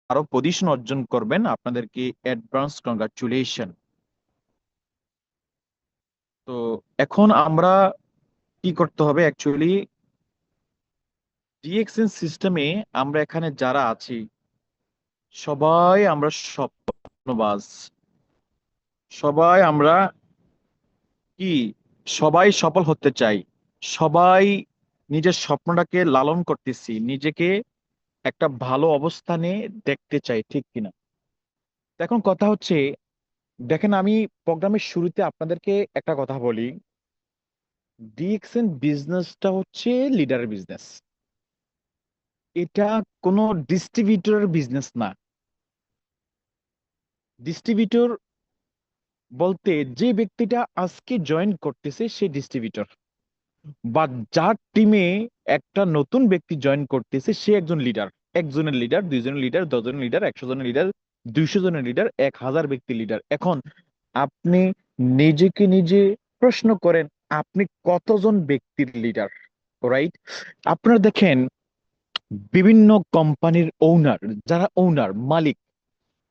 আরো পজিশন অর্জন করবেন, আপনাদেরকে অ্যাডভান্স কংগ্রাচুলেশন। তো এখন আমরা কি করতে হবে অ্যাকচুয়ালি, ডিএক্সএন সিস্টেমে আমরা এখানে যারা আছি সবাই আমরা স্বপ্নবাজ। সবাই আমরা কি, সবাই সফল হতে চাই। সবাই নিজের স্বপ্নটাকে লালন করতেছি, নিজেকে একটা ভালো অবস্থানে দেখতে চাই, ঠিক কিনা? তো এখন কথা হচ্ছে, দেখেন আমি প্রোগ্রামের শুরুতে আপনাদেরকে একটা কথা বলি, ডিএক্সএন বিজনেসটা হচ্ছে লিডার বিজনেস। এটা কোনো ডিস্ট্রিবিউটরের বিজনেস না। ডিস্ট্রিবিউটর বলতে যে ব্যক্তিটা আজকে জয়েন করতেছে সে ডিস্ট্রিবিউটর, বা যার টিমে একটা নতুন ব্যক্তি জয়েন করতেছে সে একজন লিডার। একজনের লিডার, দুইজনের লিডার, 10 জনের লিডার, 100 জনের লিডার, 200 জনের লিডার, 1000 ব্যক্তি লিডার। এখন আপনি নিজেকে নিজে প্রশ্ন করেন, আপনি কতজন ব্যক্তির লিডার? রাইট? আপনারা দেখেন বিভিন্ন কোম্পানির ওনার, যারা ওনার মালিক,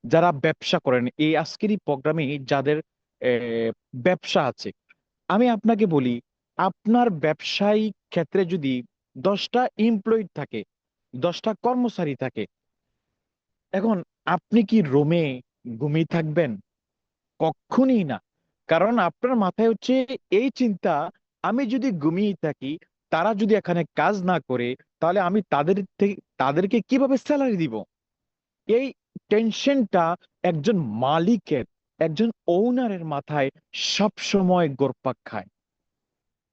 যারা ব্যবসা করেন, এই আজকের এই প্রোগ্রামে যাদের আহ, ব্যবসা আছে, আমি আপনাকে বলি, আপনার ব্যবসায়িক ক্ষেত্রে যদি 10টা এমপ্লয়ি থাকে, 10টা কর্মচারী থাকে, এখন আপনি কি রোমে ঘুমিয়ে থাকবেন? কখনই না। কারণ আপনার মাথায় হচ্ছে এই চিন্তা, আমি যদি ঘুমিয়ে থাকি, তারা যদি এখানে কাজ না করে, তাহলে আমি তাদেরকে কিভাবে স্যালারি দিব? এই টেনশনটা একজন মালিকের, একজন ওনারের মাথায় সব সময় ঘুরপাক খায়।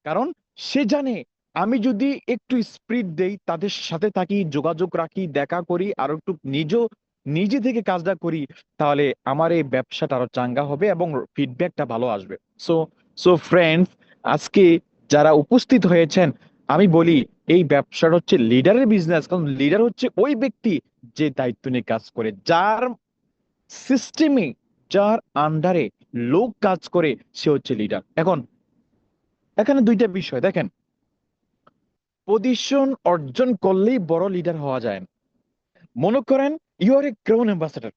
কারণ সে জানে, আমি যদি একটু স্পিড দেই, তাদের সাথে থাকি, যোগাযোগ রাখি, দেখা করি, আর একটু নিজে থেকে কাজটা করি, তাহলে আমার এই ব্যবসাটা আরো চাঙ্গা হবে এবং ফিডব্যাকটা ভালো আসবে। সো সো ফ্রেন্ডস, আজকে যারা উপস্থিত হয়েছেন, আমি বলি এই ব্যবসাটা হচ্ছে লিডারের বিজনেস। কারণ লিডার হচ্ছে ওই ব্যক্তি যে দায়িত্ব নিয়ে কাজ করে, যার সিস্টেমে, যার আন্ডারে লোক কাজ করে, সে হচ্ছে লিডার। এখন এখানে দুইটা বিষয় দেখেন, পজিশন অর্জন করলেই বড় লিডার হওয়া যায় না। মনে করেন you are a crown ambassador,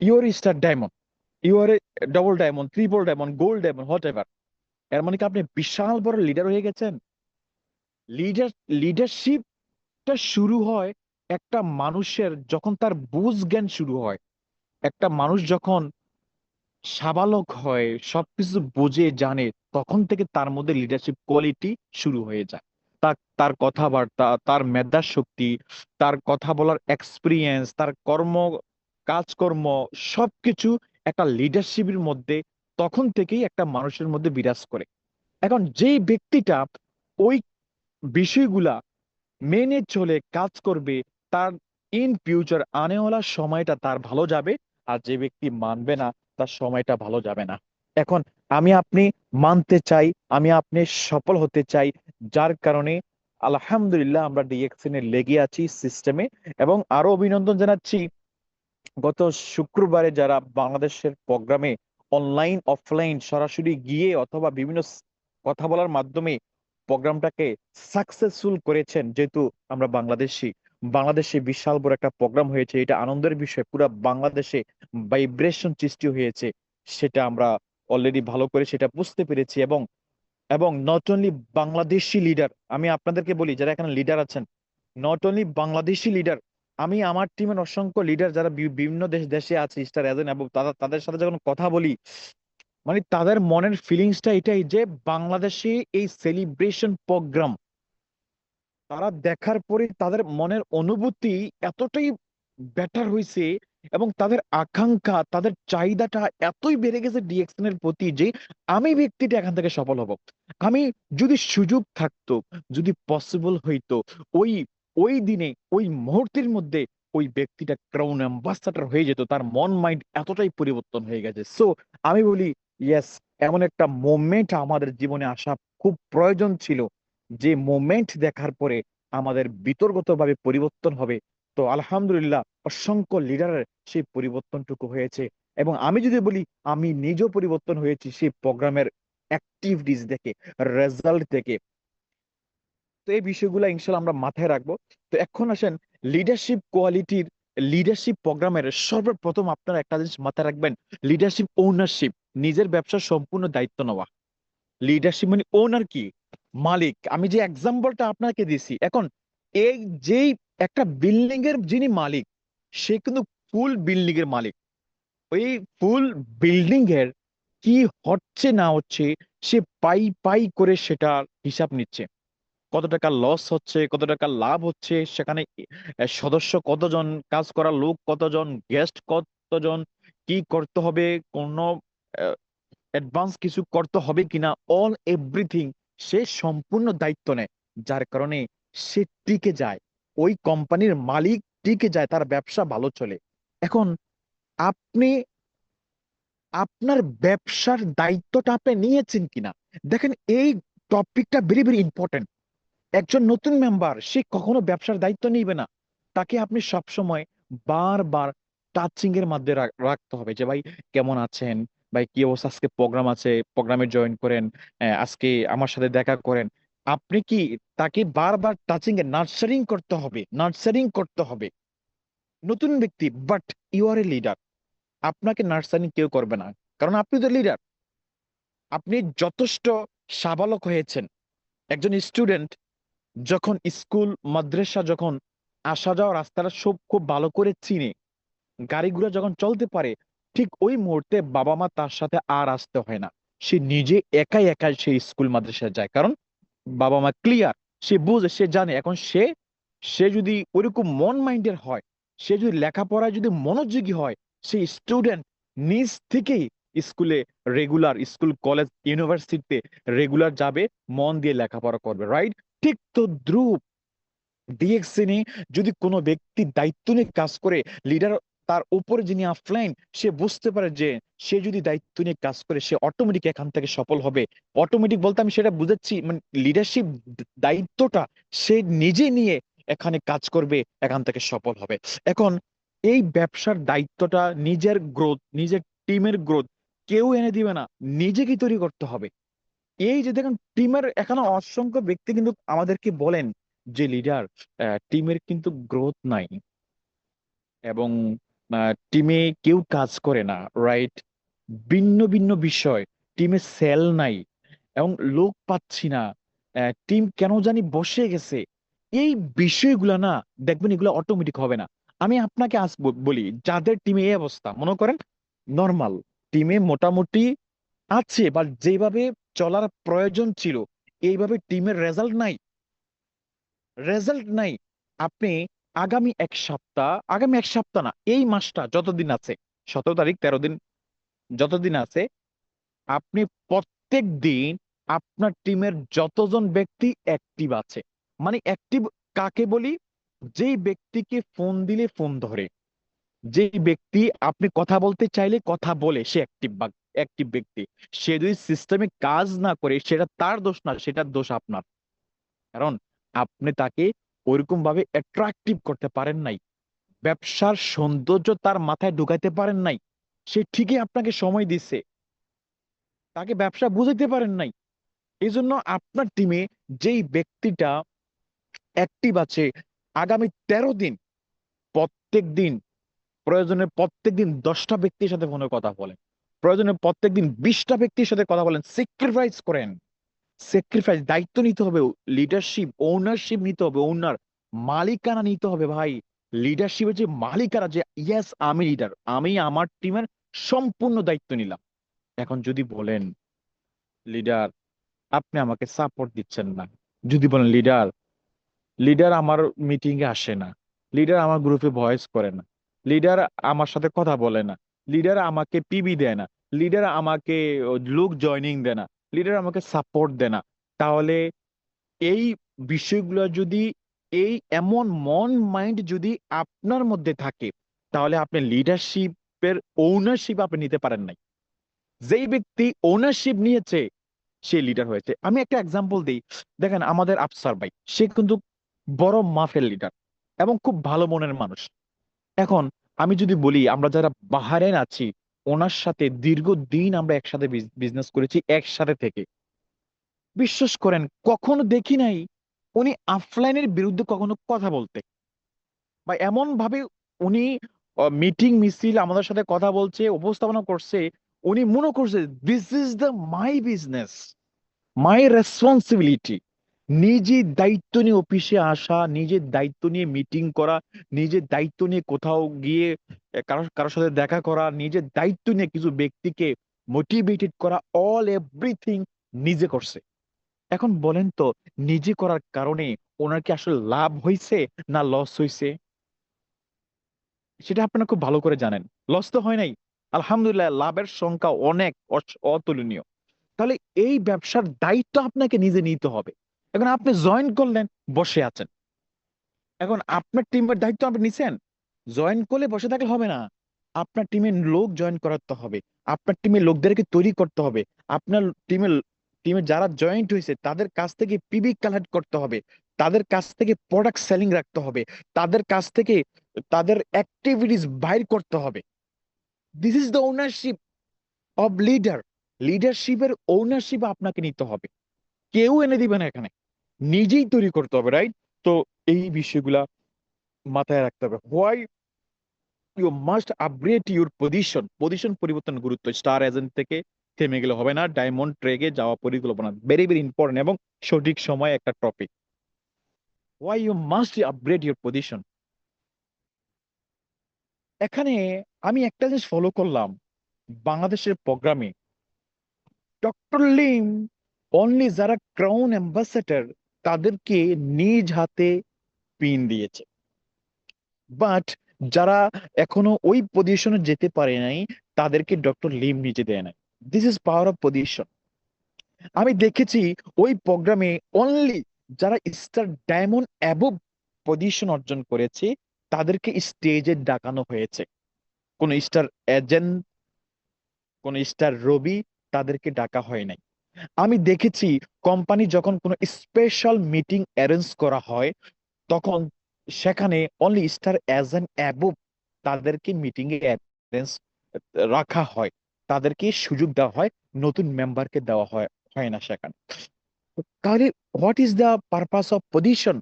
you are star diamond, you are a double diamond, triple diamond, gold diamond, whatever, এর মানে কি আপনি বিশাল বড় লিডার হয়ে গেছেন? লিডার লিডারশিপটা শুরু হয় একটা মানুষের যখন তার বুঝ জ্ঞান শুরু হয়। একটা মানুষ যখন সাবালক হয়, সবকিছু বুঝে জানে, তখন থেকে তার মধ্যে লিডারশিপ কোয়ালিটি শুরু হয়ে যায়। তার কথাবার্তা, তার মেধা শক্তি, তার কথা বলার এক্সপিরিয়েন্স, তার কাজকর্ম, সবকিছু একটা লিডারশিপের মধ্যে তখন থেকেই একটা মানুষের মধ্যে বিরাজ করে। এখন যেই ব্যক্তিটা ওই বিষয়গুলা মেনে চলে কাজ করবে, তার ইন ফিউচার আনেওয়ালা সময়টা তার ভালো যাবে। আর যে ব্যক্তি মানবে না, তার সময়টা ভালো যাবে না। এখন আমি আপনি মানতে চাই, আমি আপনি সফল হতে চাই, যার কারণে আলহামদুলিল্লাহ আমরা ডিএক্সএন এ লেগে আছি সিস্টেমে। এবং আরো অভিনন্দন জানাচ্ছি গত শুক্রবারে যারা বাংলাদেশের প্রোগ্রামে অনলাইন অফলাইন সরাসরি গিয়ে অথবা বিভিন্ন কথা বলার মাধ্যমে প্রোগ্রামটাকে সাকসেসফুল করেছেন। যেহেতু আমরা বাংলাদেশে বিশাল বড় একটা প্রোগ্রাম হয়েছে, এটা আনন্দের বিষয়, পুরো বাংলাদেশে ভাইব্রেশন সৃষ্টি হয়েছে, সেটা আমরা অলরেডি ভালো করে সেটা বুঝতে পেরেছি। এবং এবং নট অনলি বাংলাদেশি লিডার, আমি আপনাদেরকে বলি যারা এখানে লিডার আছেন, নট অনলি বাংলাদেশি লিডার, আমি আমার টিমের অসংখ্য লিডার যারা বিভিন্ন দেশে আছে, স্টার এজেন্ট, এবং তাদের সাথে যখন কথা বলি, মানে তাদের মনের ফিলিংসটা এটাই যে বাংলাদেশে এই সেলিব্রেশন প্রোগ্রাম তারা দেখার পরে তাদের মনের অনুভূতি এতটাই বেটার হয়েছে, এবং তাদের আকাঙ্ক্ষা, তাদের চাহিদাটা এতই বেড়ে গেছে ডিএক্সএন এর প্রতি যে আমি ব্যক্তিটা এখান থেকে সফল হব। আমি, যদি সুযোগ থাকতো, যদি পসিবল হইতো, ওই ওই দিনে ওই মুহূর্তের মধ্যে ওই ব্যক্তিটা ক্রাউন অ্যাম্বাসাডার হয়ে যেত, তার মন মাইন্ড এতটাই পরিবর্তন হয়ে গেছে। সো আমি বলি ইয়েস, এমন একটা মোমেন্ট আমাদের জীবনে আসা খুব প্রয়োজন ছিল, যে মোমেন্ট দেখার পরে আমাদের বিতর্কতভাবে পরিবর্তন হবে। তো আলহামদুলিল্লাহ অসংখ্য লিডারের সেই পরিবর্তনটুকু হয়েছে। এবং আমি যদি বলি, আমি নিজেও পরিবর্তন হয়েছি সেই প্রোগ্রামের অ্যাক্টিভিটিস দেখে, রেজাল্ট দেখে। তো এই বিষয়গুলো ইনশাল্লাহ আমরা মাথায় রাখবো। তো এখন আসেন লিডারশিপ কোয়ালিটির লিডারশিপ প্রোগ্রামের সর্বপ্রথম আপনারা একটা জিনিস মাথায় রাখবেন, লিডারশিপ ওনারশিপ, নিজের ব্যবসার সম্পূর্ণ দায়িত্ব নেওয়া। লিডারশিপ মানে ওনার কি, মালিক। আমি যে এক্সাম্পলটা আপনাকে দিছি, এখন এই যেই একটা বিল্ডিং এর যিনি মালিক, সে কিন্তু ফুল বিল্ডিং এর মালিক। ওই ফুল বিল্ডিং এর কি হচ্ছে না হচ্ছে, সে পাই পাই করে সেটা হিসাব নিচ্ছে। কত টাকা লস হচ্ছে, কত টাকা লাভ হচ্ছে, সেখানে সদস্য কতজন, কাজ করা লোক কতজন, গেস্ট কতজন, কি করতে হবে, কোনো অ্যাডভান্স কিছু করতে হবে কিনা, অল এভরিথিং সে সম্পূর্ণ দায়িত্ব নেয়। যার কারণে সে টিকে যায়, ওই কোম্পানির মালিক টিকে যায়, তার ব্যবসা ভালো চলে। এখন আপনি আপনার ব্যবসার দায়িত্বটা আপনি নিয়েছেন কিনা, দেখেন এই টপিকটা ভেরি ভেরি ইম্পর্টেন্ট। একজন নতুন মেম্বার সে কখনো ব্যবসার দায়িত্ব নিবে না, তাকে আপনি সবসময় বারবার টাচিং এর মধ্যে রাখতে হবে যে ভাই কেমন আছেন, ভাই কি অবস্থা, আজকে প্রোগ্রাম আছে, প্রোগ্রামে জয়েন করেন, আজকে আমার সাথে দেখা করেন। আপনি কি তাকে বারবার টাচিং এ নার্সারিং করতে হবে, নার্সারিং করতে হবে। নতুন ব্যক্তি, but you are a leader, আপনাকে নার্সারিং কেউ করবে না, কারণ আপনি তো লিডার। আপনি যথেষ্ট সাবালক হয়েছেন। একজন স্টুডেন্ট যখন স্কুল মাদ্রাসা যখন আসা যাওয়া রাস্তাটা সব খুব ভালো করে চিনে, গাড়িগুলো যখন চলতে পারে, ঠিক ওই মুহূর্তে বাবা মা তার সাথে আর আসতে হয় না। সে নিজে একাই একাই সে স্কুল মাদ্রাসায় যায়, কারণ বাবা মা ক্লিয়ার, সে বুঝে, সে জানে। এখন সে সে যদি ওইরকম মন মাইন্ডের হয়, সে যদি লেখাপড়ায় যদি মনোযোগী হয়, সেই স্টুডেন্ট নিজ থেকেই স্কুলে রেগুলার, স্কুল কলেজ ইউনিভার্সিটিতে রেগুলার যাবে, মন দিয়ে লেখাপড়া করবে, রাইট? ঠিক তো দ্রুপ ডিএক্সএনে যদি কোনো ব্যক্তি দায়িত্ব নিয়ে কাজ করে, লিডার তার উপরে যিনি আফলাইন, সে বুঝতে পারে যে সে যদি দায়িত্ব নিয়ে কাজ করে সে অটোমেটিক এখান থেকে সফল হবে। অটোমেটিক বলতে আমি সেটা বুঝাচ্ছি, মানে লিডারশিপ দায়িত্বটা সে নিজে নিয়ে এখানে কাজ করবে, এখান থেকে সফল হবে। এখন এই ব্যবসার দায়িত্বটা, নিজের গ্রোথ, নিজের টিমের গ্রোথ কেউ এনে দিবে না, নিজেকেই তৈরি করতে হবে। এই যে দেখেন টিমের এখানে অসংখ্য ব্যক্তি কিন্তু আমাদেরকে বলেন যে লিডার, টিমের কিন্তু গ্রোথ নাই, এবং টিমে কেউ কাজ করে না, রাইট? ভিন্ন ভিন্ন বিষয়, টিমে সেল নাই, এবং লোক পাচ্ছি না, টিম কেন জানি বসে গেছে। এই বিষয়গুলো না, দেখবেন এগুলো অটোমেটিক হবে না। আমি আপনাকে আজ বলি, যাদের টিমে এই অবস্থা, মনে করেন নর্মাল টিমে মোটামুটি আছে, বা যেভাবে চলার প্রয়োজন ছিল এইভাবে টিমের রেজাল্ট নাই, রেজাল্ট নাই। আপনি আগামী এক সপ্তাহ না, এই মাসটা যতদিন আছে, 17 তারিখ, 13 দিন যতদিন আছে, আপনি প্রত্যেক দিন আপনার টিমের যতজন ব্যক্তি অ্যাক্টিভ আছে, মানে অ্যাক্টিভ কাকে বলি, যেই ব্যক্তিকে ফোন দিলে ফোন ধরে, যেই ব্যক্তি আপনি কথা বলতে চাইলে কথা বলে, সে অ্যাক্টিভ বা অ্যাক্টিভ ব্যক্তি। সে যদি সিস্টেমে কাজ না করে, সেটা তার দোষ না, সেটার দোষ আপনার। কারণ আপনি তাকে ওইরকম ভাবে অ্যাট্রাকটিভ করতে পারেন নাই, ব্যবসার সৌন্দর্য তার মাথায় ঢুকাইতে পারেন নাই। সে ঠিকই আপনাকে সময় দিচ্ছে, তাকে ব্যবসা বুঝাইতে পারেন নাই। এই জন্য আপনার টিমে যেই ব্যক্তিটা অ্যাক্টিভ আছে, আগামী 13 দিন প্রত্যেক দিন, প্রয়োজনে প্রত্যেক দিন 10টা ব্যক্তির সাথে ফোনে কথা বলেন, প্রয়োজনে প্রত্যেক দিন 20টা ব্যক্তির সাথে কথা বলেন, স্যাক্রিফাইস করেন। স্যাক্রিফাইস, দায়িত্ব নিতে হবে, লিডারশিপ ওনারশিপ নিতে হবে, ওনার মালিকানা নিতে হবে ভাই। লিডারশিপের যে মালিকানা, যে ইয়েস আমি লিডার, আমি আমার টিমের সম্পূর্ণ দায়িত্ব নিলাম। এখন যদি বলেন লিডার আপনি আমাকে সাপোর্ট দিচ্ছেন না, যদি বলেন লিডার, লিডার আমার মিটিং এ আসে না, লিডার আমার গ্রুপে ভয়েস করে না, লিডার আমার সাথে কথা বলে না, লিডার আমাকে পিবি দেয় না, লিডার আমাকে লোক জয়নিং দেয় না, লিডার আমাকে সাপোর্ট দেয় না, তাহলে এই বিষয়গুলো যদি, এই এমন মন মাইন্ড যদি আপনার মধ্যে থাকে, তাহলে আপনি লিডারশিপের ওনারশিপ আপনি নিতে পারেন নাই। যেই ব্যক্তি ওনারশিপ নিয়েছে সে লিডার হয়েছে। আমি একটা এক্সাম্পল দিই, দেখেন আমাদের আফসার ভাই, সে কিন্তু বড় মাফের লিডার এবং খুব ভালো মনের মানুষ। এখন আমি যদি বলি, আমরা যারা বাহারেন আছি, ওনার সাথে দীর্ঘদিন আমরা একসাথে বিজনেস করেছি, একসাথে থেকে, বিশ্বাস করেন কখনো দেখি নাই উনি অফলাইনের বিরুদ্ধে কখনো কথা বলতে, বা এমন ভাবে উনি মিটিং মিছিল আমাদের সাথে কথা বলছে, উপস্থাপনা করছে, উনি মনে করছে this is the my business, my responsibility. নিজের দায়িত্ব নিয়ে অফিসে আসা, নিজের দায়িত্ব নিয়ে মিটিং করা, নিজের দায়িত্ব নিয়ে কোথাও গিয়ে কারোর কারোর সাথে দেখা করা, নিজের দায়িত্ব নিয়ে কিছু ব্যক্তিকে মোটিভেটেড করা, অল এভরিথিং নিজে করছে। এখন বলেন তো, নিজে করার কারণে ওনার কি আসলে লাভ হয়েছে না লস হয়েছে? সেটা আপনারা খুব ভালো করে জানেন। লস তো হয় নাই, আলহামদুলিল্লাহ, লাভের সংখ্যা অনেক অতুলনীয়। তাহলে এই ব্যবসার দায়িত্ব আপনাকে নিজে নিতে হবে। এখন আপনি জয়েন করলেন, বসে আছেন, এখন আপনার টিমের দায়িত্ব আপনি নিছেন, জয়েন করলে বসে থাকলে হবে না। আপনার টিমের লোক জয়েন করাতে হবে, আপনার টিমের লোকদেরকে তৈরি করতে হবে, আপনার টিমের টিমে যারা জয়েন্ট হয়েছে তাদের কাছ থেকে পিবি কালেক্ট করতে হবে, তাদের কাছ থেকে প্রোডাক্ট সেলিং রাখতে হবে, তাদের কাছ থেকে তাদের অ্যাক্টিভিটিস বাইর করতে হবে। This is the ownership of leader. লিডারশিপের ওনারশিপ আপনাকে নিতে হবে, কেউ এনে দিবে না এখানে, নিজেই তৈরি করতে হবে, রাইট? তো এই বিষয়গুলা মাথায় রাখতে হবে। Why you must upgrade your position, position পরিবর্তন গুরুত্ব, স্টার এজেন্ট থেকে থেমে গেলে হবে না, ডায়মন্ড ট্রেকে যাওয়া পরিকল্পনা ভেরি ভেরি ইম্পর্টেন্ট এবং সঠিক সময় একটা topic. Why you must upgrade your position, এখানে আমি একটা জিনিস ফলো করলাম বাংলাদেশের প্রোগ্রামে, ডক্টর লিম অনলি যারা ক্রাউন অ্যাম্বাসেডর তাদেরকে নিজ হাতে পিন দিয়েছে, বাট যারা এখনো ওই পজিশনে যেতে পারে নাই তাদেরকে ডক্টর লিম নিজে দেয় নাই। This is power of position. আমি দেখেছি ওই প্রোগ্রামে অনলি যারা স্টার ডায়মন্ড অ্যাবভ পজিশন অর্জন করেছে তাদেরকে স্টেজে ডাকানো হয়েছে। কোন স্টার এজেন্ট, কোন স্টার রবি, তাদেরকে ডাকা হয় নাই। আমি দেখেছি কোম্পানি যখন কোনো স্পেশাল মিটিং অ্যারেঞ্জ করা হয় তখন সেখানে অনলি স্টার এজেন্ট অ্যাবভ তাদেরকে মিটিং এ অ্যারেঞ্জ রাখা হয়, তাদেরকে সুযোগ দেওয়া হয়, নতুন মেম্বারকে দেওয়া হয় হয় না সেখানে। তাহলে what is the purpose of position?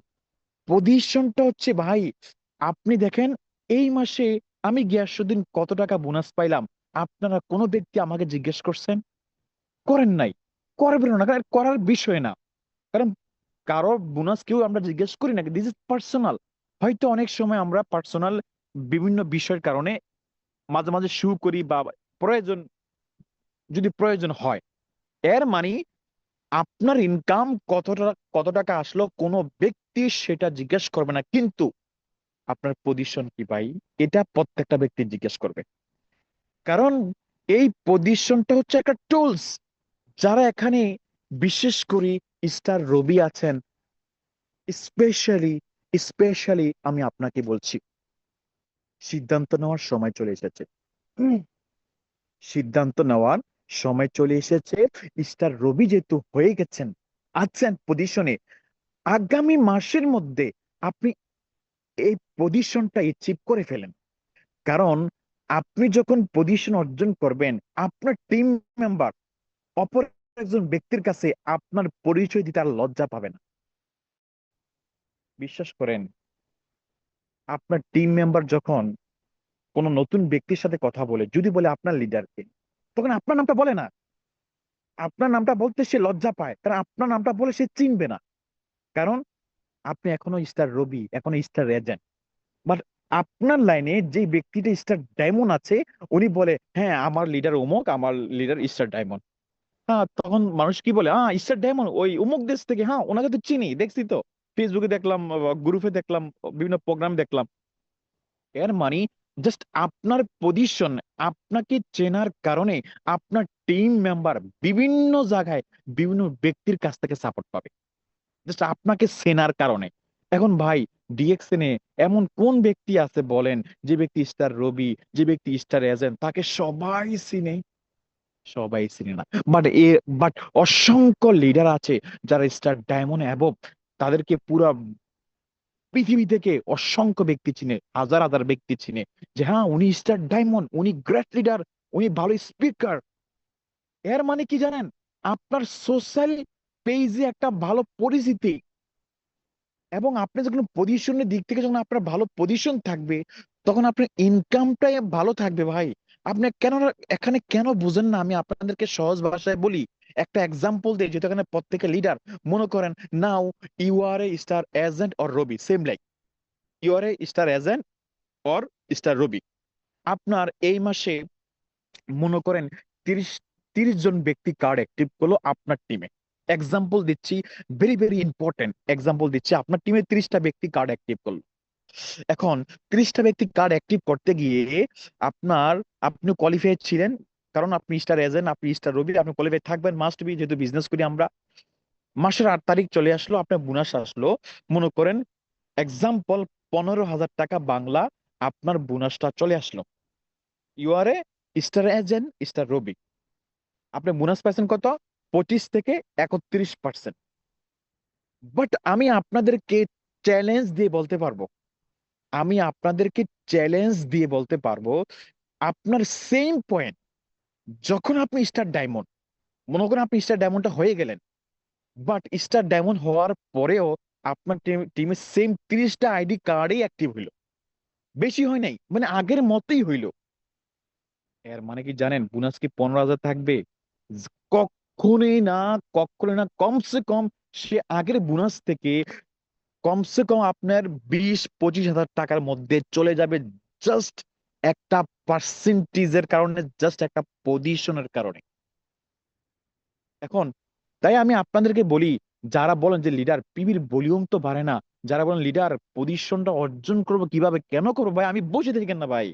পজিশনটা হচ্ছে ভাই, আপনি দেখেন এই মাসে আমি গিয়াসুদ্দিন কত টাকা বোনাস পাইলাম, আপনারা কোনো ব্যক্তি আমাকে জিজ্ঞেস করছেন? করেন নাই, করবেন না, কারণ করার বিষয় না। কারণ কারো বোনাস কেউ আমরা জিজ্ঞেস করি না, দিস ইজ পার্সোনাল। হয়তো অনেক সময় আমরা পার্সোনাল বিভিন্ন বিষয়ের কারণে মাঝে মাঝে শুরু করি বা প্রয়োজন, যদি প্রয়োজন হয়। এর মানে আপনার ইনকাম কত টাকা আসলো কোনো ব্যক্তি সেটা জিজ্ঞেস করবে না, কিন্তু আপনার পজিশন কি ভাই, এটা প্রত্যেকটা ব্যক্তি জিজ্ঞেস করবে। কারণ এই পজিশনটা হচ্ছে একটা টুলস। যারা এখানে বিশেষ করে স্টার রবি আছেন, স্পেশালি স্পেশালি আমি আপনাকে বলছি, সিদ্ধান্ত নেওয়ার সময় চলে এসেছে। হুম, সিদ্ধান্ত নেওয়ার সময় চলে এসেছে। স্টার রবি যেহেতু হয়ে গেছেন, আছেন পজিশনে, আগামী মাসের মধ্যে আপনি এই পজিশনটা অ্যাচিভ করে ফেলেন। কারণ আপনি যখন পজিশন অর্জন করবেন, আপনার টিম মেম্বার অপর একজন ব্যক্তির কাছে আপনার পরিচয় দিতে আর লজ্জা পাবে না। বিশ্বাস করেন, আপনার টিম মেম্বার যখন কোনো নতুন ব্যক্তির সাথে কথা বলে, যদি বলে আপনার লিডারকে, তখন আপনার নামটা বলে না, আপনার নামটা বলতে সে লজ্জা পায়, কারণ আপনার নামটা বলে সে চিনবে না। কারণ আপনি এখনো স্টার রবি, এখনো স্টার এজেন্ট। বাট আপনার লাইনে যে ব্যক্তিটা স্টার ডায়মন্ড আছে, উনি বলে হ্যাঁ আমার লিডার অমুক, আমার লিডার স্টার ডায়মন্ড। হ্যাঁ, তখন মানুষ কি বলে, হ্যাঁ স্টার ডায়মন্ড ওই অমুক দেশ থেকে, হ্যাঁ ওনাকে তো চিনি, দেখছি তো, ফেসবুকে দেখলাম, গ্রুপে দেখলাম, বিভিন্ন প্রোগ্রাম দেখলাম। এর মানে জাস্ট আপনার পজিশন, আপনাকে চেনার কারণে আপনার টিম মেম্বার বিভিন্ন জায়গায় বিভিন্ন ব্যক্তির কাছ থেকে সাপোর্ট পাবে, জাস্ট আপনাকে চেনার কারণে। এখন ভাই, ডিএক্সএন এ এমন কোন ব্যক্তি আছে বলেন, যে ব্যক্তি স্টার রবি, যে ব্যক্তি স্টার এজেন্ট, তাকে সবাই চিনে? সবাই চিনে না। বাট বাট অসংখ্য লিডার আছে যারা স্টার ডায়মন্ড অ্যাবভ, তাদেরকে পুরা পৃথিবী থেকে অসংখ্য ব্যক্তি চিনে, হাজার হাজার ব্যক্তি চিনে, যে হ্যাঁ উনি স্টার ডায়মন্ড, উনি গ্রেট লিডার, উনি ভালো স্পিকার। এর মানে কি জানেন? আপনার সোশ্যাল পেজে একটা ভালো পরিচিতি, এবং আপনি যখন পজিশনের দিক থেকে যখন আপনার ভালো পজিশন থাকবে, তখন আপনার ইনকামটাই ভালো থাকবে ভাই। আপনি কেন এখানে কেন বুঝেন না? আমি আপনাদেরকে সহজ ভাষায় বলি, একটা এক্সাম্পল দিই, যেহেতু এখানে প্রত্যেকে লিডার। মনে করেন, now you are a star agent or Robi, same like you are a star agent or star Robi. আপনার এই মাসে মনে করেন 30 30 জন ব্যক্তি কার্ড অ্যাক্টিভ করলো আপনার টিমে। এক্সাম্পল দিচ্ছি, ভেরি ভেরি ইম্পর্টেন্ট এক্সাম্পল দিচ্ছি, আপনার টিমে 30টা ব্যক্তি কার্ড অ্যাক্টিভ করলো। এখন 30টা ব্যক্তি কার্ড অ্যাক্টিভ করতে গিয়ে আপনার, আপনি কোয়ালিফাইড ছিলেন, কারণ আপনি স্টার এজেন্ট, আপনি স্টার রবি, আপনি কোয়ালিফাইড থাকবেন, মাস্ট বি, যেহেতু বিজনেস করি আমরা। মাসের 8 তারিখ চলে আসলো, আপনার বোনাস আসলো। মনে করেন এক্সাম্পল 15,000 টাকা বাংলা আপনার বোনাসটা চলে আসলো। You are a star agent star Robi, আপনি বোনাস পাচ্ছেন কত? 25 থেকে 31%। বাট আমি আপনাদেরকে চ্যালেঞ্জ দিয়ে বলতে পারবো, আমি আপনাদেরকে চ্যালেঞ্জ দিয়ে বলতে পারবো, আপনার সেম পয়েন্ট যখন আপনি স্টার ডায়মন্ড, মনে করেন আপনি স্টার ডায়মন্ডটা হয়ে গেলেন, বাট স্টার ডায়মন্ড হওয়ার পরেও আপনার টিমে সেম 30টা আইডি কার্ডই অ্যাক্টিভ হইলো, বেশি হয় নাই, মানে আগের মতোই হইলো। এর মানে কি জানেন বোনাস কি 15,000 থাকবে? কখনোই না, কখনোই না। কমসে কম সে আগের বোনাস থেকে কমসে কম আপনার 20-25 হাজার টাকার মধ্যে চলে যাবে, জাস্ট একটা পার্সেন্টেজের কারণে, জাস্ট একটা পজিশনের কারণে। এখন তাই আমি আপনাদেরকে বলি, যারা বলেন যে লিডার পিবির ভলিউম তো বাড়ে না, যারা বলেন লিডার পজিশনটা অর্জন করবো কিভাবে, কেন করবো ভাই, আমি বসে থাকেন না ভাই।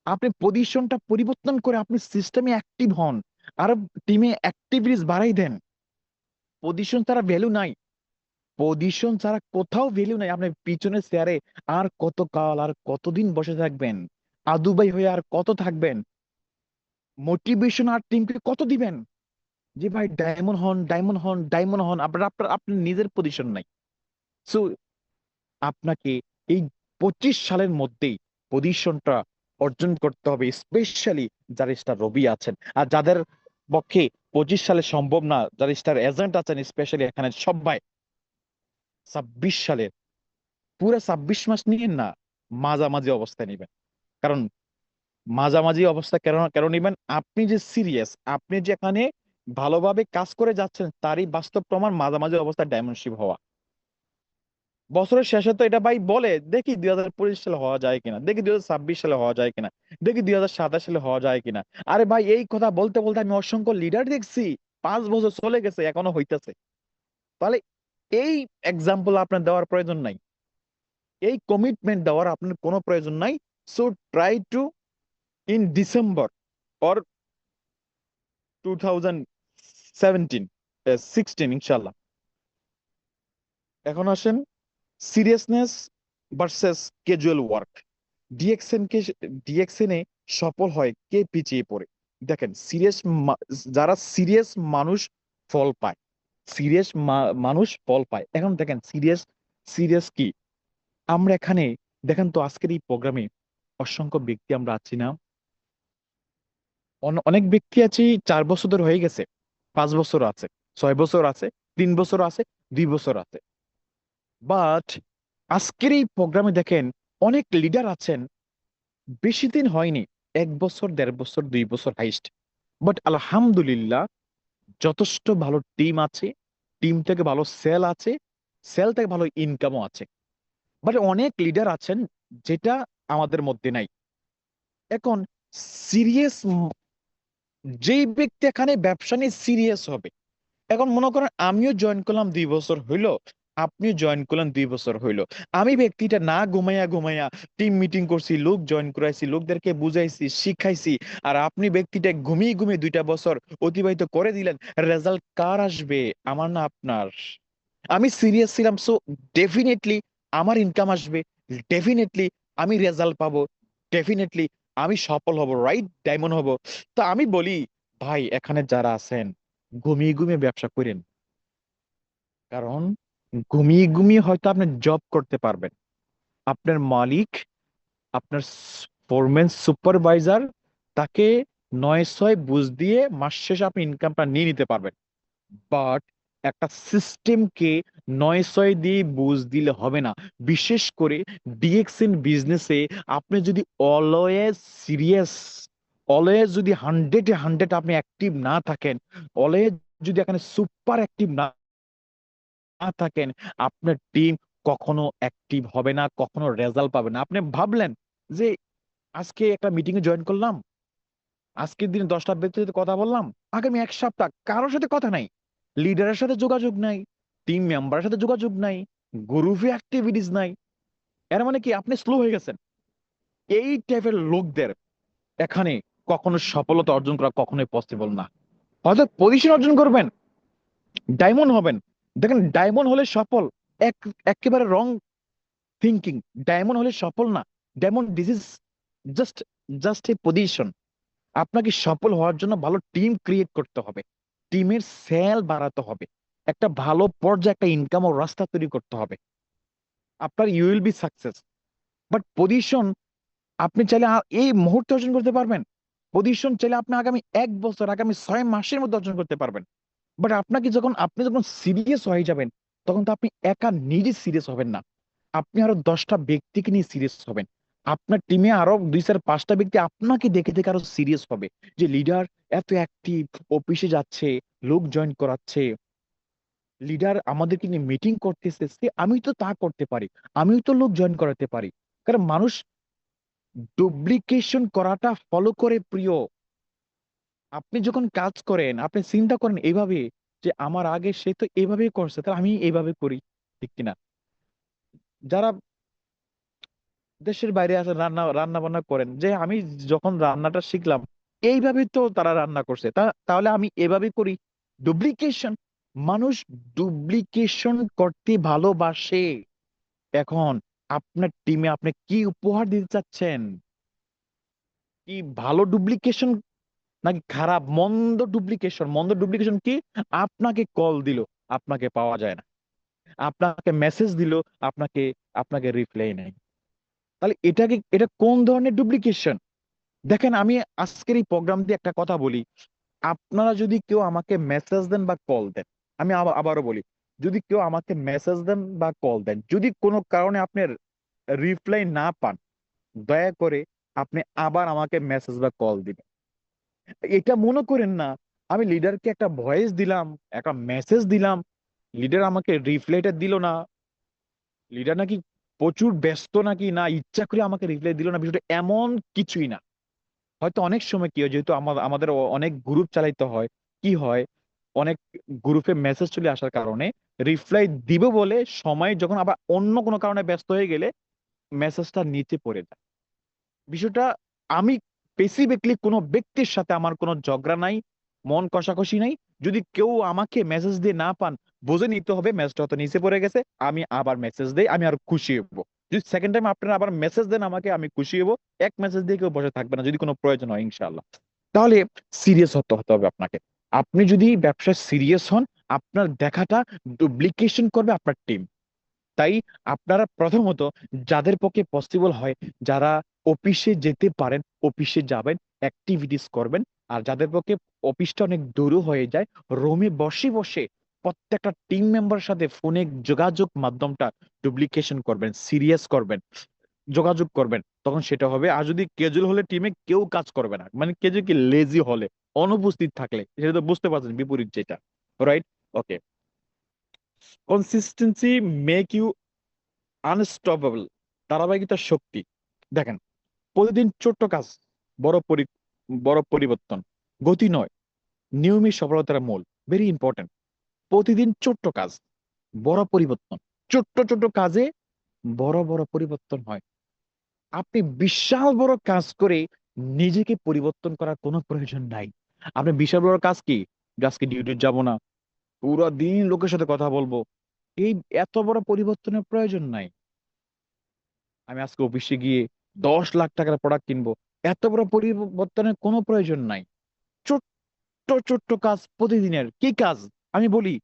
আপনি পজিশনটা পরিবর্তন করে আপনি সিস্টেমে অ্যাক্টিভ হন, আর টিমে অ্যাক্টিভিটিস বাড়াই দেন। পজিশন তারা ভ্যালু নাই, পজিশন ছাড়া কোথাও ভ্যালু নাই। আপনার পিছনে চেয়ারে আর কত কাল, আর কতদিন বসে থাকবেন? আদুবাই হয়ে আর কত থাকবেন? মোটিভেশন আর টিমকে কত দিবেন যে ভাই ডায়মন্ড হন, ডায়মন্ড হন, ডায়মন্ড হন? আপনার আপনার আপনার নিজের পজিশন নাই। সো আপনাকে এই 25 সালের মধ্যেই পজিশনটা অর্জন করতে হবে, স্পেশালি যারা স্টার রবি আছেন। আর যাদের পক্ষে 25 সালে সম্ভব না, যারা স্টার এজেন্ট আছেন স্পেশালি, এখানে সবাই 26 সালের পুরো 26 মাস নিয়েন না, মাঝামাঝি অবস্থায় নিবেন। কারণ মাঝামাঝি অবস্থা কেন কেন নিবেন? আপনি যে সিরিয়াস, আপনি যে এখানে ভালোভাবে কাজ করে যাচ্ছেন, তারই বাস্তব প্রমাণ মাঝামাঝি অবস্থায় ডায়মন্ডশিপ হওয়া। বছরের শেষে তো এটা ভাই বলে, দেখি 2025 সালে হওয়া যায় কিনা, দেখি 2026 সালে হওয়া যায় কিনা, দেখি 2027 সালে হওয়া যায় কিনা। আরে ভাই, এই কথা বলতে বলতে আমি অসংখ্য লিডার দেখছি, 5 বছর চলে গেছে এখনো হইতেছে। তাহলে এই এক্সাম্পল আপনার দেওয়ার প্রয়োজন নাই, এই কমিটমেন্ট দেওয়ার আপনার কোনো প্রয়োজন নাই। So try to in December or 2017, 16 ইনশাল্লাহ। এখন আসেন seriousness versus casual work. DXN কে, ডিএক্সএন এ সফল হয় কে পিছিয়ে পড়ে? দেখেন, যারা সিরিয়াস মানুষ ফল পায়, সিরিয়াস মানুষ ফল পায়। এখন দেখেন সিরিয়াস, সিরিয়াস কি আমরা এখানে, দেখেন তো আজকের এই প্রোগ্রামে অসংখ্য ব্যক্তি আমরা আছি না? অনেক ব্যক্তি আছি 4 বছর ধরে হয়ে গেছে, 5 বছর আছে, 6 বছর আছে, 3 বছর আছে, 2 বছর আছে। বাট আজকের এই প্রোগ্রামে দেখেন অনেক লিডার আছেন, বেশি দিন হয়নি, 1 বছর, 1.5 বছর, 2 বছর হাইস্ট। বাট আলহামদুলিল্লাহ, যথেষ্ট ভালো টিম আছে, টিম থেকে ভালো সেল আছে, সেল থেকে ভালো ইনকামও আছে। বাট অনেক লিডার আছেন যেটা আমাদের মধ্যে নাই। এখন সিরিয়াস, যেই ব্যক্তি এখানে ব্যবসা নিয়ে সিরিয়াস হবে, এখন মনে করেন আমিও জয়েন করলাম 2 বছর হইলো, আপনিও জয়েন করলেন 2 বছর হইলো। আমি ব্যক্তিটা না ঘুমাইয়া ঘুমাইয়া টিম মিটিং করছি, লোক জয়েন করাইছি, লোকদেরকে বুঝাইছি, শিখাইছি, আর আপনি ব্যক্তিটা ঘুমিয়ে ঘুমিয়ে 2টা বছর অতিবাহিত করে দিলেন। রেজাল্ট কার আসবে? আমার না আপনার? আমি সিরিয়াস ছিলাম, সো ডেফিনেটলি আমার ইনকাম আসবে, ডেফিনেটলি আমি রেজাল্ট পাবো, ডেফিনেটলি আমি সফল হব, রাইট, ডায়মন্ড হব। তো আমি বলি ভাই, এখানে যারা আছেন ঘুমিয়ে ঘুমিয়ে ব্যবসা করেন, কারণ ঘুমিয়ে ঘুমিয়ে হয়তো আপনি জব করতে পারবেন, আপনার মালিক, আপনার ফোরম্যান, সুপারভাইজার, তাকে 9/6 বুঝ দিয়ে মাস শেষে আপনি ইনকামটা নিয়ে নিতে পারবেন। বাট একটা সিস্টেমকে 9/6 দিয়ে বুঝ দিলে হবে না। বিশেষ করে ডিএক্সএন বিজনেসে আপনি যদি অলওয়েজ সিরিয়াস, অলওয়েজ যদি 100-এ 100 আপনি অ্যাক্টিভ না থাকেন, অলওয়েজ যদি এখানে সুপার অ্যাক্টিভ না না থাকেন, আপনার টিম কখনো অ্যাক্টিভ হবে না, কখনো রেজাল্ট পাবে না। আপনি ভাবলেন যে আজকে একটা মিটিং এ জয়েন করলাম, আজকের দিনে 10টা ব্যক্তির সাথে কথা বললাম, আগামী 1 সপ্তাহ কারোর সাথে কথা নাই, লিডারের সাথে যোগাযোগ নাই, টিম মেম্বারের সাথে যোগাযোগ নাই, গ্রুপে অ্যাক্টিভিটিস নাই। এর মানে কি আপনি স্লো হয়ে গেছেন। এই টাইপের লোকদের এখানে কখনো সফলতা অর্জন করা কখনোই পসিবল না। হয়তো পজিশন অর্জন করবেন, ডায়মন্ড হবেন। দেখেন ডায়মন্ড হলে সফল, এক একেবারে রং থিঙ্কিং। ডায়মন্ড হলে সফল না, diamond this is just just a position. আপনাকে সফল হওয়ার জন্য ভালো টিম ক্রিয়েট করতে হবে, টিমের সেল বাড়াতে হবে, একটা ভালো পর্যায়ে একটা ইনকাম ও রাস্তা তৈরি করতে হবে, আপনার you will be success. But position আপনি চাইলে এই মুহূর্তে অর্জন করতে পারবেন, পজিশন চাইলে আপনি আগামী 1 বছর, আগামী 6 মাসের মধ্যে অর্জন করতে পারবেন। বাট আপনি যখন সিরিয়াস হয়ে যাবেন, তখন তো আপনি একা নিজে সিরিয়াস হবেন না, আপনি আরো 10টা ব্যক্তিকে নিয়ে সিরিয়াস হবেন। আপনার টিমে আরো 2-4-5টা ব্যক্তি আপনাকে দেখে দেখে আরো সিরিয়াস হবে, যে লিডার এত অ্যাক্টিভ, অফিসে যাচ্ছে, লোক জয়েন করাচ্ছে, লিডার আমাদেরকে নিয়ে মিটিং করতেছে, আমি তো তা করতে পারি, আমিও তো লোক জয়েন করাতে পারি। কারণ মানুষ ডুপ্লিকেশন করাটা ফলো করে প্রিয়। আপনি যখন কাজ করেন, আপনি চিন্তা করেন এইভাবে যে আমার আগে সে তো এইভাবেই করছে, তাহলে আমি এইভাবে করি, ঠিক কিনা? যারা দেশের বাইরে আছে, রান্না রান্না বান্না করেন, যে আমি যখন রান্নাটা শিখলাম এইভাবে তো তারা রান্না করছে, তাহলে আমি এভাবে করি। ডুপ্লিকেশন, মানুষ ডুপ্লিকেশন করতে ভালোবাসে। এখন আপনার টিমে আপনি কি উপহার দিতে চাচ্ছেন? কি ভালো ডুপ্লিকেশন নাকি খারাপ মন্দ ডুপ্লিকেশন? মন্দ ডুপ্লিকেশন কি? আপনাকে কল দিল, আপনাকে পাওয়া যায় না, আপনাকে মেসেজ দিল, আপনাকে আপনাকে রিপ্লাই নেই। তাহলে এটা কোন ধরনের ডুপ্লিকেশন? দেখেন আমি আজকের এই প্রোগ্রাম দিয়ে একটা কথা বলি, আপনারা যদি কেউ আমাকে মেসেজ দেন বা কল দেন, আমি আবারও বলি, যদি কেউ আমাকে মেসেজ দেন বা কল দেন, যদি কোনো কারণে আপনি রিপ্লাই না পান, দয়া করে আপনি আবার আমাকে মেসেজ বা কল দিবেন। এটা মনে করেন না আমি লিডারকে একটা ভয়েস দিলাম, একটা মেসেজ দিলাম, লিডার আমাকে রিপ্লাইটা দিল না, লিডার নাকি প্রচুর ব্যস্ত, নাকি না ইচ্ছা করে আমাকে রিপ্লাই দিল না, বিষয়টা এমন কিছুই না। হয়তো অনেক সময় কি হয়, যেহেতু আমাদের অনেক গ্রুপ চালাইতে হয়, কি হয়, অনেক গ্রুপে মেসেজ চলে আসার কারণে রিপ্লাই দিব বলে সময় যখন আবার অন্য কোনো কারণে ব্যস্ত হয়ে গেলে মেসেজটা নিচে পড়ে যায়। বিষয়টা, আমি স্পেসিফিকলি কোনো ব্যক্তির সাথে আমার কোনো ঝগড়া নাই, মন কষাকষি নাই। যদি কেউ আমাকে মেসেজ দিয়ে না পান, বুঝে নিতে হবে মেসেজটা হয়তো নিচে পড়ে গেছে, আমি আবার মেসেজ দেই, আমি আর খুশি হবো। যদি সেকেন্ড টাইম আপনারা আবার মেসেজ দেন আমাকে, আমি খুশি হবো। এক মেসেজ দিয়ে কেউ বসে থাকবে না, যদি কোনো প্রয়োজন হয় ইনশাআল্লাহ। তাহলে সিরিয়াস হতে হতে হবে আপনাকে। আপনি যদি ব্যবসায় সিরিয়াস হন, আপনার দেখাটা ডুপ্লিকেশন করবে আপনার টিম। তাই আপনারা প্রথমত, যাদের পক্ষে পসিবল হয়, যারা অফিসে যেতে পারেন অফিসে যাবেন, অ্যাক্টিভিটিস করবেন। আর যাদের পক্ষে অফিসটা অনেক দূর হয়ে যায়, রুমে বসে বসে প্রত্যেকটা টিম মেম্বার সাথে ফোনে যোগাযোগ মাধ্যমটা ডুপ্লিকেশন করবেন, সিরিয়াস করবেন, যোগাযোগ করবেন, তখন সেটা হবে। আর যদি ক্যাজুয়াল হলে টিমে কেউ কাজ করবে না, মানে ক্যাজুয়াল কি, লেজি হলে, অনুপস্থিত থাকলে, সেটা তো বুঝতে পারছেন বিপরীত যেটা, right? Okay. Consistency make you unstoppable, ধারাবাহিকতার শক্তি। দেখেন, প্রতিদিন ছোট্ট কাজ, বড় পরি বড় পরিবর্তন, গতি নয়, নিয়মিত সফলতার মূল। Very important. প্রতিদিন ছোট্ট কাজ, বড় পরিবর্তন। ছোট্ট ছোট্ট কাজে বড় বড় পরিবর্তন হয়। আপনি বিশাল বড় কাজ করে নিজেকে পরিবর্তন করার কোনো প্রয়োজন নাই। আপনি বিশাল বড় কাজ কি, যে আজকে ডিউটি যাব না, পুরো দিন লোকের সাথে কথা বলবো, এই এত বড় পরিবর্তনের প্রয়োজন নাই। আমি আজকে অফিসে গিয়ে 10 লাখ টাকার প্রোডাক্ট কিনবো, এত বড় পরিবর্তনের কোনো প্রয়োজন নাই। ছোট্ট ছোট্ট কাজ প্রতিদিনের, কি কাজ আমি বলি,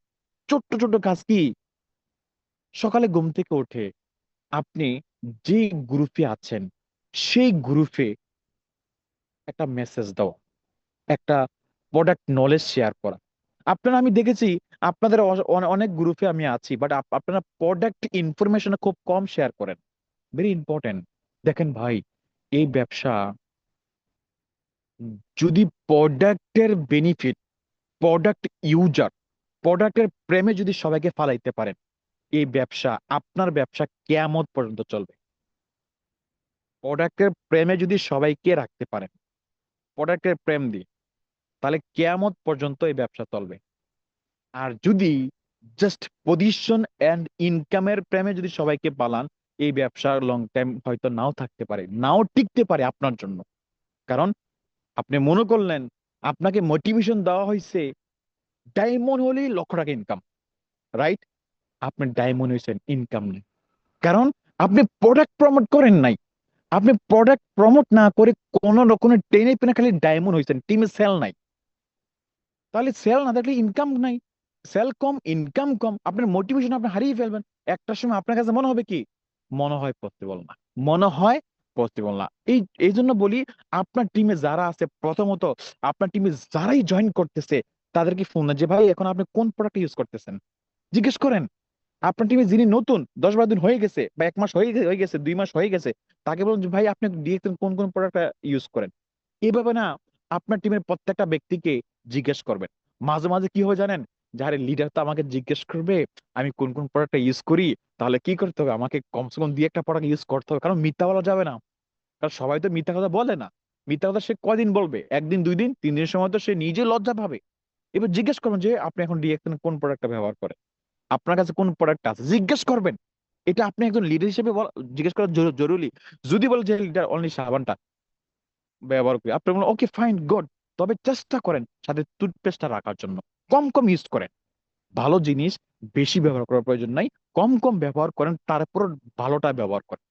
ছোট্ট ছোট্ট কাজ কি? সকালে ঘুম থেকে উঠে আপনি যে গ্রুপে আছেন, সেই গ্রুপে একটা মেসেজ দাও, একটা প্রোডাক্ট নলেজ শেয়ার করা, আপনারা, আমি দেখেছি আপনাদের অনেক গ্রুপে আমি আছি, বাট আপনারা প্রোডাক্ট ইনফরমেশন খুব কম শেয়ার করেন। Very important. দেখেন ভাই, এই ব্যবসা যদি প্রোডাক্টের বেনিফিট, প্রোডাক্ট ইউজার, প্রোডাক্টের প্রেমে যদি সবাইকে ফালাইতে পারেন, এই ব্যবসা, আপনার ব্যবসা কিয়ামত পর্যন্ত চলবে। প্রোডাক্টের প্রেমে যদি সবাইকে রাখতে পারেন, প্রোডাক্টের প্রেম দিয়ে, তাহলে কিয়ামত পর্যন্ত এই ব্যবসা চলবে। আর যদি জাস্ট পজিশন এন্ড ইনকামের প্রেমে যদি সবাইকে পালান, এই ব্যবসা লং টাইম হয়তো নাও থাকতে পারে, নাও টিকতে পারে আপনার জন্য। কারণ আপনি মনে করলেন, আপনাকে মোটিভেশন দেওয়া হয়েছে ডায়মন্ড হলেই লক্ষ টাকা ইনকাম, রাইট? আপনি ডায়মন্ড হয়েছেন, ইনকাম নেই। কারণ আপনি প্রোডাক্ট প্রমোট করেন নাই। আপনি প্রোডাক্ট প্রমোট না করে কোন রকমের টেনে পেনে খালি ডায়মন্ড হয়েছেন, টিমে সেল নাই। তাহলে সেল না থাকলে ইনকাম নাই। সেল কম, ইনকাম কম, আপনার মোটিভেশন আপনি হারিয়ে ফেলবেন। একটা সময় আপনার কাছে মনে হবে কি, মনে হয় পসিবল না, মনে হয় পসিবল না। এই জন্য বলি, আপনার টিমে যারা আছে, প্রথমত আপনার টিমে যারাই জয়েন করতেছে, তাদেরকে ফোন না যে ভাই এখন আপনি কোন প্রোডাক্ট ইউজ করতেছেন, জিজ্ঞেস করেন। আপনার টিমে যিনি নতুন, 10-12 দিন হয়ে গেছে, বা 1 মাস হয়ে গেছে, 2 মাস হয়ে গেছে, তাকে বলুন যে ভাই আপনি ডিরেক্ট কোন কোন প্রোডাক্ট ইউজ করেন। এইভাবে না, আপনার টিমের প্রত্যেকটা ব্যক্তিকে জিজ্ঞেস করবেন। মাঝে মাঝে কি হবে জানেন, যারা লিডার তো আমাকে জিজ্ঞেস করবে আমি কোন কোন প্রোডাক্টটা ইউজ করি, তাহলে কি করতে হবে, আমাকে কমসে কম 2-1টা প্রোডাক্ট ইউজ করতে হবে, কারণ মিথ্যা বলা যাবে না। কারণ সবাই তো মিথ্যা কথা বলে না। মিথ্যা কথা সে কয়দিন বলবে, 1 দিন 2 দিন 3 দিনের সময় তো সে নিজে লজ্জা পাবে। এবার জিজ্ঞেস করবেন যে আপনি এখন ডিরেক্ট কোন প্রোডাক্টটা ব্যবহার করেন, আপনার কাছে কোন প্রোডাক্ট আছে, জিজ্ঞেস করবেন। এটা আপনি একজন লিডার হিসেবে জিজ্ঞেস করা জরুরি। যদি বলে যে লিডার অনলি সাবানটা ব্যবহার করি, আপনি বলেন ওকে ফাইন গুড, তবে চেষ্টা করেন সাথে টুথপেস্টটা রাখার জন্য। কম কম ইউজ করেন। ভালো জিনিস বেশি ব্যবহার করার প্রয়োজন নাই, কম কম ব্যবহার করেন, তারপর ভালোটা ব্যবহার করেন।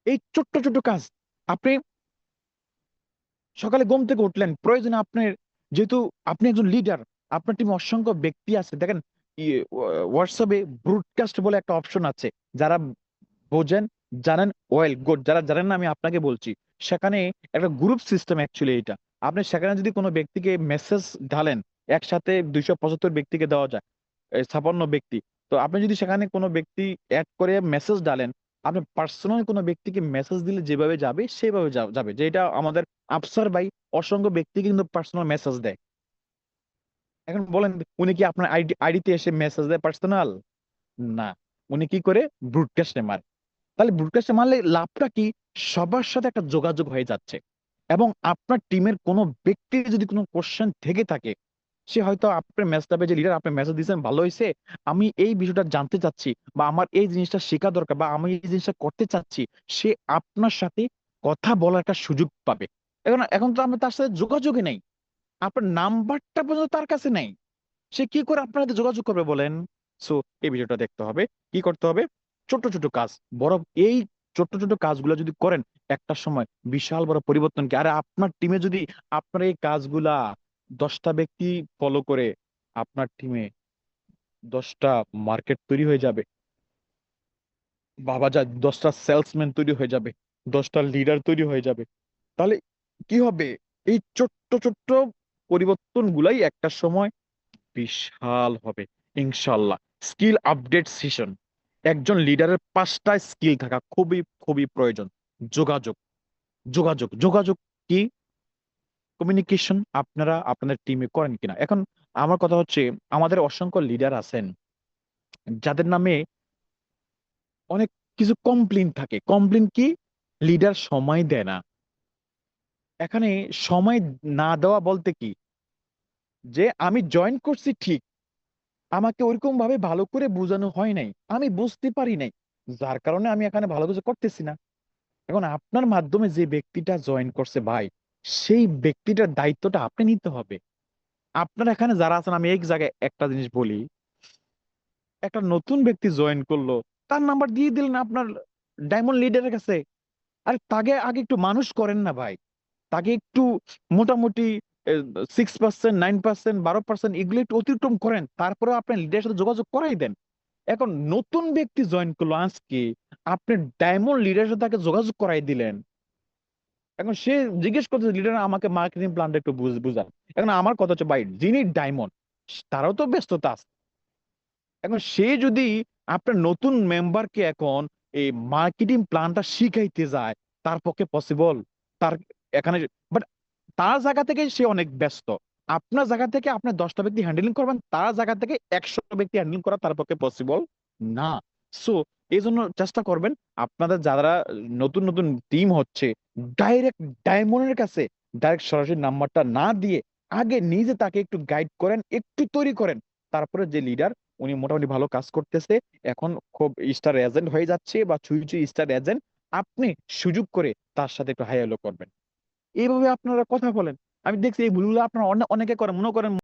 এই ছোট্ট ছোট্ট কাজ। আপনি সকালে ঘুম থেকে উঠলেন, প্রয়োজনে আপনার, যেহেতু আপনি একজন লিডার, আপনার টিমে অসংখ্য ব্যক্তি আছে, দেখেন হোয়াটসঅ্যাপে ব্রডকাস্ট বলে একটা অপশন আছে। যারা বোঝেন, জানেন, ওয়েল গুড, যারা জানেন না আমি আপনাকে বলছি, সেখানে একটা গ্রুপ সিস্টেম অ্যাকচুয়ালি এটা। আপনি সেখানে যদি কোনো ব্যক্তিকে মেসেজ ঢালেন, একসাথে 275 ব্যক্তিকে দেওয়া যায়, 56 ব্যক্তি। তো আপনি যদি সেখানে কোনো ব্যক্তি অ্যাড করে মেসেজ ডালেন, আপনি পার্সোনাল কোনো ব্যক্তিকে মেসেজ দিলে যেভাবে যাবে সেভাবে যাবে। যেটা আমাদের আফসার ভাই অসংখ্য ব্যক্তিকে কিন্তু পার্সোনাল মেসেজ দেয়। এখন বলেন, উনি কি আপনার আইডিতে এসে মেসেজ দেয় পার্সোনাল? না, উনি কি করে, ব্রডকাস্টে মারে। তাহলে ব্রডকাস্টে মারলে লাভটা কি, সবার সাথে একটা যোগাযোগ হয়ে যাচ্ছে। এবং আপনার টিমের কোনো ব্যক্তির যদি কোনো কোশ্চেন থেকে থাকে, সে হয়তো আপনার মেসেজটা পেয়ে, যে লিডার আপনি মেসেজ দিয়েছেন ভালো হয়েছে, আমি এই বিষয়টা জানতে চাচ্ছি, বা আমার এই জিনিসটা শেখা দরকার, বা আমি এই জিনিসটা করতে চাচ্ছি, সে আপনার সাথে কথা বলার একটা সুযোগ পাবে। এখন এখন তো আমরা তার সাথে যোগাযোগই নেই, আপনার নাম্বারটা পর্যন্ত তার কাছে নেই, সে কি করে আপনার সাথে যোগাযোগ করবে বলেন? সো এই বিষয়টা দেখতে হবে। কি করতে হবে, ছোট ছোট কাজ, বড়, এই ছোট ছোট কাজগুলো যদি করেন, একটা সময় বিশাল বড় পরিবর্তন কি। আরে আপনার টিমে যদি আপনার এই কাজগুলা 10টা ব্যক্তি ফলো করে, আপনার টিমে 10টা মার্কেট তৈরি হয়ে যাবে, বাবা যা 10টা সেলসম্যান তৈরি হয়ে যাবে, 10টা লিডার তৈরি হয়ে যাবে। তাহলে কি হবে, এই ছোট্ট ছোট্ট পরিবর্তন গুলাই একটা সময় বিশাল হবে ইনশাল্লাহ। স্কিল আপডেট সেশন, একজন লিডারের 5টা স্কিল থাকা খুবই খুবই প্রয়োজন। যোগাযোগ, যোগাযোগ, যোগাযোগ কি, কমিউনিকেশন আপনারা আপনাদের টিমে করেন কিনা। এখন আমার কথা হচ্ছে, আমাদের অসংখ্য লিডার আছেন যাদের নামে অনেক কিছু কমপ্লেইন থাকে। কমপ্লেইন কি, লিডার সময় দেয় না। এখানে সময় না দেওয়া বলতে কি, যে আমি জয়েন করছি ঠিক, আমাকে ওইরকম ভাবে ভালো করে বোঝানো হয় নাই, আমি বুঝতে পারি নাই, যার কারণে আমি এখানে ভালো কিছু করতেছি না। এখন আপনার মাধ্যমে যে ব্যক্তিটা জয়েন করছে ভাই, সেই ব্যক্তিটার দায়িত্বটা আপনি নিতে হবে। আপনার এখানে যারা আছেন, আমি এক জায়গায় একটা জিনিস বলি, একটা নতুন ব্যক্তি জয়েন করলো, তার নাম্বার দিয়ে দিলেন আপনার ডায়মন্ড লিডারের কাছে। আরে তাকে আগে একটু মানুষ করেন না ভাই, তাকে একটু মোটামুটি 6%, 9%, 12% এগুলো একটু অতিক্রম করেন, তারপরে আপনার লিডারের সাথে যোগাযোগ করাই দেন। এখন নতুন ব্যক্তি জয়েন করলো আজকে, আপনি ডায়মন্ড লিডারের সাথে তাকে যোগাযোগ করাই দিলেন। এখন সে জিজ্ঞেস করছে লিডার আমাকে মার্কেটিং প্ল্যানটা একটু বুঝান। এখন আমার কথা হচ্ছে ভাই, যিনি ডায়মন্ড, তারাও তো ব্যস্ততা আছে। এখন সে যদি আপনার নতুন মেম্বারকে এখন এই মার্কেটিং প্ল্যানটা শিখাইতে যায়, তার পক্ষে পসিবল? তার এখানে বাট তার জায়গা থেকে সে অনেক ব্যস্ত। আপনার জায়গা থেকে আপনি 10টা ব্যক্তি হ্যান্ডেলিং করবেন, তার জায়গা থেকে 100 ব্যক্তি হ্যান্ডেলিং করা তার পক্ষে পসিবল না। সো এই জন্য চেষ্টা করবেন, আপনাদের যারা নতুন নতুন টিম হচ্ছে, ডাইরেক্ট ডায়মন্ডের কাছে ডাইরেক্ট সরাসরি নাম্বারটা না দিয়ে আগে নিজে তাকে একটু গাইড করেন, একটু তৈরি করেন। তারপরে যে লিডার, উনি মোটামুটি ভালো কাজ করতেছে, এখন খুব স্টার এজেন্ট হয়ে যাচ্ছে বা ছুঁই ছুঁই স্টার এজেন্ট, আপনি সুযোগ করে তার সাথে একটু হাই হ্যালো করবেন। এইভাবে আপনারা কথা বলেন। আমি দেখছি এই ভুলগুলো আপনারা অনেকে করেন, মনে করেন